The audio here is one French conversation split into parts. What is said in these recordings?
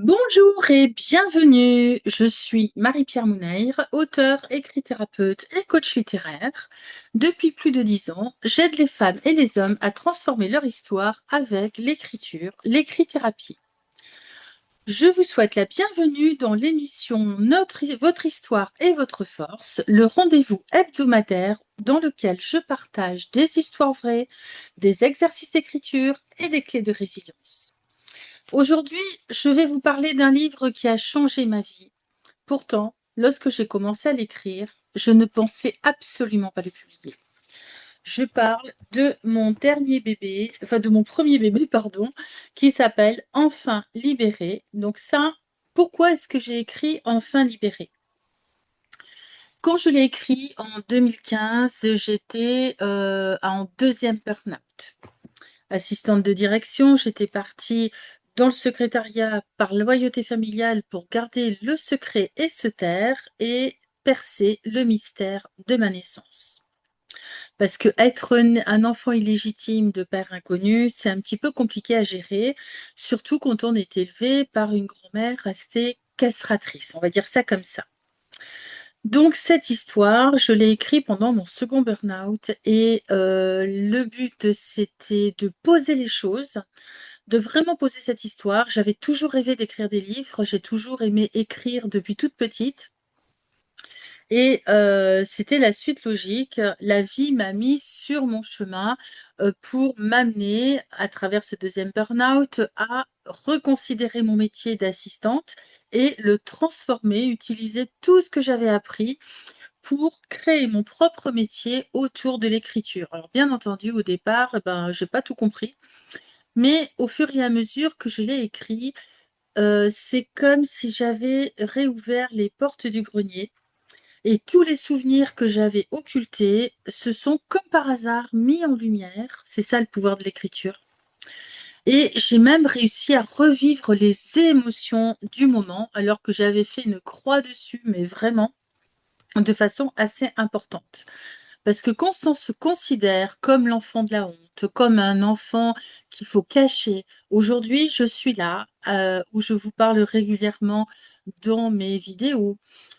Bonjour et bienvenue. Je suis Marie-Pierre Mouneir, auteure, écrit-thérapeute et coach littéraire. Depuis plus de 10 ans, j'aide les femmes et les hommes à transformer leur histoire avec l'écriture, l'écrit-thérapie. Je vous souhaite la bienvenue dans l'émission Votre histoire et votre force, le rendez-vous hebdomadaire dans lequel je partage des histoires vraies, des exercices d'écriture et des clés de résilience. Aujourd'hui, je vais vous parler d'un livre qui a changé ma vie. Pourtant, lorsque j'ai commencé à l'écrire, je ne pensais absolument pas le publier. Je parle de mon dernier bébé, enfin de mon premier bébé, pardon, qui s'appelle Enfin libéré. Donc ça, pourquoi est-ce que j'ai écrit Enfin libéré? Quand je l'ai écrit en 2015, j'étais en deuxième burn-out. Assistante de direction, j'étais partie dans le secrétariat par loyauté familiale pour garder le secret et se taire et percer le mystère de ma naissance. Parce que être un enfant illégitime de père inconnu, c'est un petit peu compliqué à gérer, surtout quand on est élevé par une grand-mère restée castratrice, on va dire ça comme ça. Donc cette histoire, je l'ai écrite pendant mon second burn-out et le but, c'était de poser les choses, de vraiment poser cette histoire. J'avais toujours rêvé d'écrire des livres, j'ai toujours aimé écrire depuis toute petite et c'était la suite logique. La vie m'a mis sur mon chemin, pour m'amener, à travers ce deuxième burn-out, à reconsidérer mon métier d'assistante et le transformer, utiliser tout ce que j'avais appris pour créer mon propre métier autour de l'écriture. Alors bien entendu, au départ, j'ai pas tout compris, mais au fur et à mesure que je l'ai écrit, c'est comme si j'avais réouvert les portes du grenier et tous les souvenirs que j'avais occultés se sont comme par hasard mis en lumière. C'est ça le pouvoir de l'écriture. Et j'ai même réussi à revivre les émotions du moment alors que j'avais fait une croix dessus, mais vraiment de façon assez importante. Parce que quand on se considère comme l'enfant de la honte, comme un enfant qu'il faut cacher, aujourd'hui, je suis là, où je vous parle régulièrement dans mes vidéos,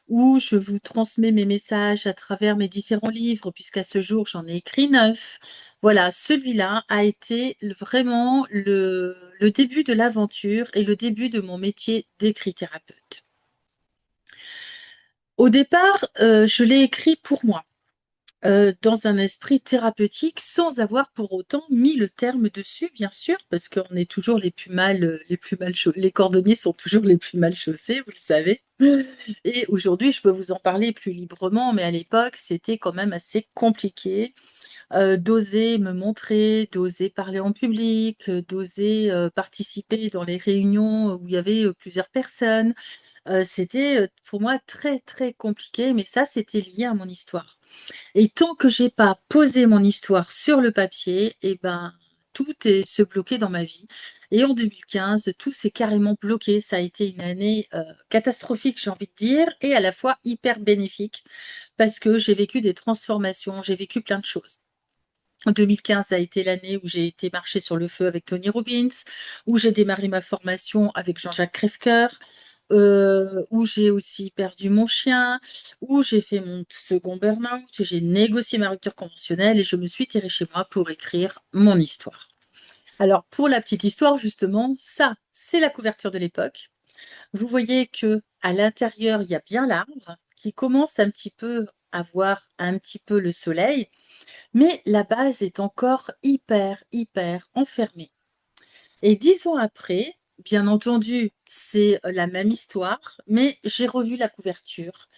où je vous transmets mes messages à travers mes différents livres, puisqu'à ce jour, j'en ai écrit 9. Voilà, celui-là a été vraiment le début de l'aventure et le début de mon métier d'écrit-thérapeute. Au départ, je l'ai écrit pour moi. Dans un esprit thérapeutique, sans avoir pour autant mis le terme dessus, bien sûr, parce qu'on est toujours les cordonniers sont toujours les plus mal chaussés, vous le savez. Et aujourd'hui, je peux vous en parler plus librement, mais à l'époque, c'était quand même assez compliqué, d'oser me montrer, d'oser parler en public, d'oser, participer dans les réunions où il y avait, plusieurs personnes. C'était, pour moi très, très compliqué, mais ça, c'était lié à mon histoire. Et tant que j'ai pas posé mon histoire sur le papier, et ben, tout est se bloqué dans ma vie. Et en 2015, tout s'est carrément bloqué. Ça a été une année catastrophique, j'ai envie de dire, et à la fois hyper bénéfique, parce que j'ai vécu des transformations, j'ai vécu plein de choses. En 2015 a été l'année où j'ai été marcher sur le feu avec Tony Robbins, où j'ai démarré ma formation avec Jean-Jacques Crèvecoeur, où j'ai aussi perdu mon chien, où j'ai fait mon second burn-out, j'ai négocié ma rupture conventionnelle et je me suis tirée chez moi pour écrire mon histoire. Alors pour la petite histoire justement, ça, c'est la couverture de l'époque. Vous voyez que à l'intérieur, il y a bien l'arbre qui commence un petit peu à voir un petit peu le soleil, mais la base est encore hyper, hyper enfermée. Et 10 ans après, bien entendu, c'est la même histoire, mais j'ai revu la couverture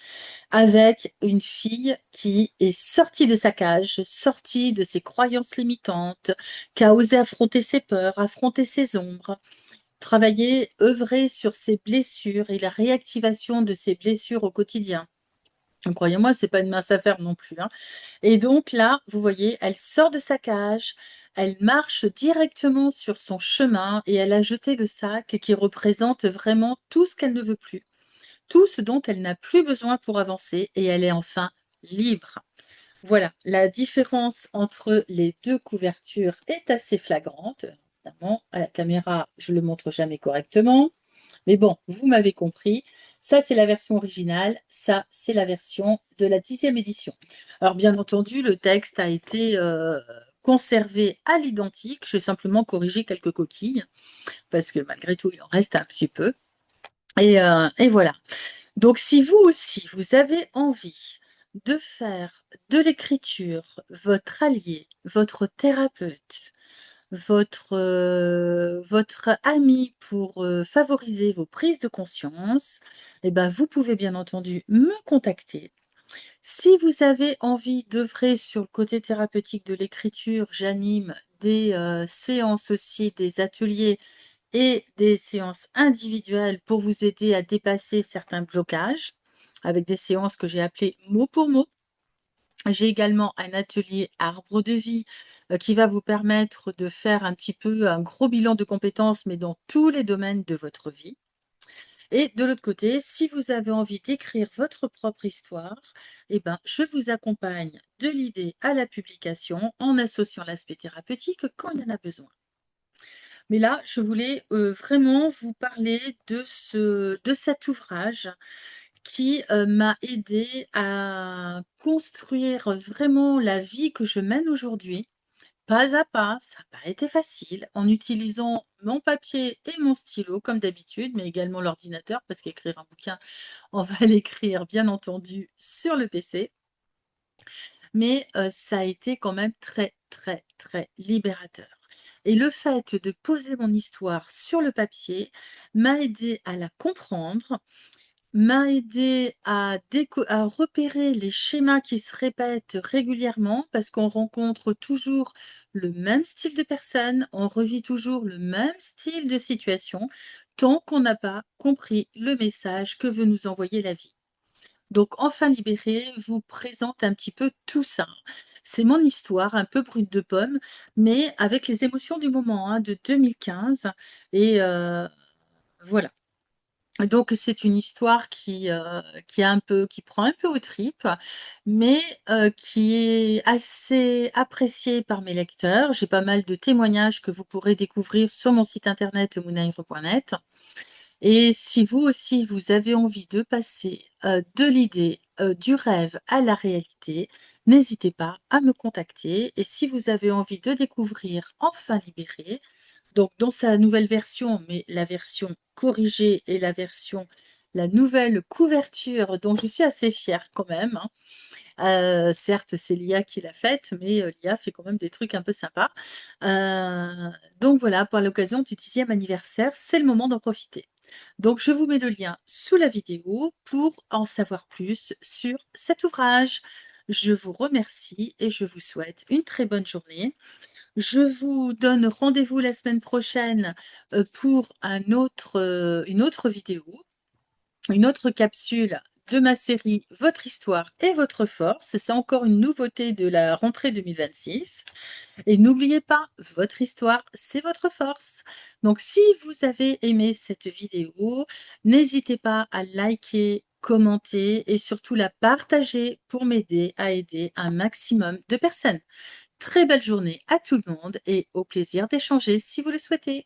avec une fille qui est sortie de sa cage, sortie de ses croyances limitantes, qui a osé affronter ses peurs, affronter ses ombres, travailler, œuvrer sur ses blessures et la réactivation de ses blessures au quotidien. Croyez-moi, c'est pas une mince affaire non plus, hein. Et donc là, vous voyez, elle sort de sa cage, elle marche directement sur son chemin et elle a jeté le sac qui représente vraiment tout ce qu'elle ne veut plus, tout ce dont elle n'a plus besoin pour avancer et elle est enfin libre. Voilà, la différence entre les deux couvertures est assez flagrante. Évidemment, à la caméra, je le montre jamais correctement, Mais bon, vous m'avez compris, ça c'est la version originale, ça c'est la version de la 10e édition. Alors bien entendu, le texte a été conservé à l'identique, j'ai simplement corrigé quelques coquilles, parce que malgré tout, il en reste un petit peu. Et voilà. Donc si vous aussi, vous avez envie de faire de l'écriture votre allié, votre thérapeute, votre ami pour favoriser vos prises de conscience, eh ben, vous pouvez bien entendu me contacter. Si vous avez envie d'œuvrer sur le côté thérapeutique de l'écriture, j'anime des séances aussi, des ateliers et des séances individuelles pour vous aider à dépasser certains blocages, avec des séances que j'ai appelées mot pour mot. J'ai également un atelier arbre de vie qui va vous permettre de faire un petit peu un gros bilan de compétences, mais dans tous les domaines de votre vie. Et de l'autre côté, si vous avez envie d'écrire votre propre histoire, eh ben, je vous accompagne de l'idée à la publication en associant l'aspect thérapeutique quand il y en a besoin. Mais là, je voulais vraiment vous parler de cet ouvrage qui m'a aidé à construire vraiment la vie que je mène aujourd'hui, pas à pas. Ça n'a pas été facile, en utilisant mon papier et mon stylo comme d'habitude, mais également l'ordinateur, parce qu'écrire un bouquin, on va l'écrire bien entendu sur le PC. Mais ça a été quand même très, très, très libérateur. Et le fait de poser mon histoire sur le papier m'a aidé à la comprendre, m'a aidé à repérer les schémas qui se répètent régulièrement parce qu'on rencontre toujours le même style de personne, on revit toujours le même style de situation tant qu'on n'a pas compris le message que veut nous envoyer la vie. Donc Enfin libérée vous présente un petit peu tout ça. C'est mon histoire un peu brute de pomme, mais avec les émotions du moment, hein, de 2015 et voilà. Donc c'est une histoire qui prend un peu aux tripes, mais qui est assez appréciée par mes lecteurs. J'ai pas mal de témoignages que vous pourrez découvrir sur mon site internet mounayre.net. Et si vous aussi, vous avez envie de passer de l'idée, du rêve à la réalité, n'hésitez pas à me contacter. Et si vous avez envie de découvrir Enfin libéré, donc dans sa nouvelle version, mais la version corrigée et la nouvelle couverture dont je suis assez fière quand même, hein. Certes, c'est l'IA qui l'a faite, mais l'IA fait quand même des trucs un peu sympas. Donc voilà, pour l'occasion du 10e anniversaire, c'est le moment d'en profiter. Donc je vous mets le lien sous la vidéo pour en savoir plus sur cet ouvrage. Je vous remercie et je vous souhaite une très bonne journée. Je vous donne rendez-vous la semaine prochaine, pour une autre vidéo, une autre capsule de ma série Votre histoire et votre force. C'est encore une nouveauté de la rentrée 2026. Et n'oubliez pas, votre histoire, c'est votre force. Donc si vous avez aimé cette vidéo, n'hésitez pas à liker, commenter et surtout la partager pour m'aider à aider un maximum de personnes. Très belle journée à tout le monde et au plaisir d'échanger si vous le souhaitez.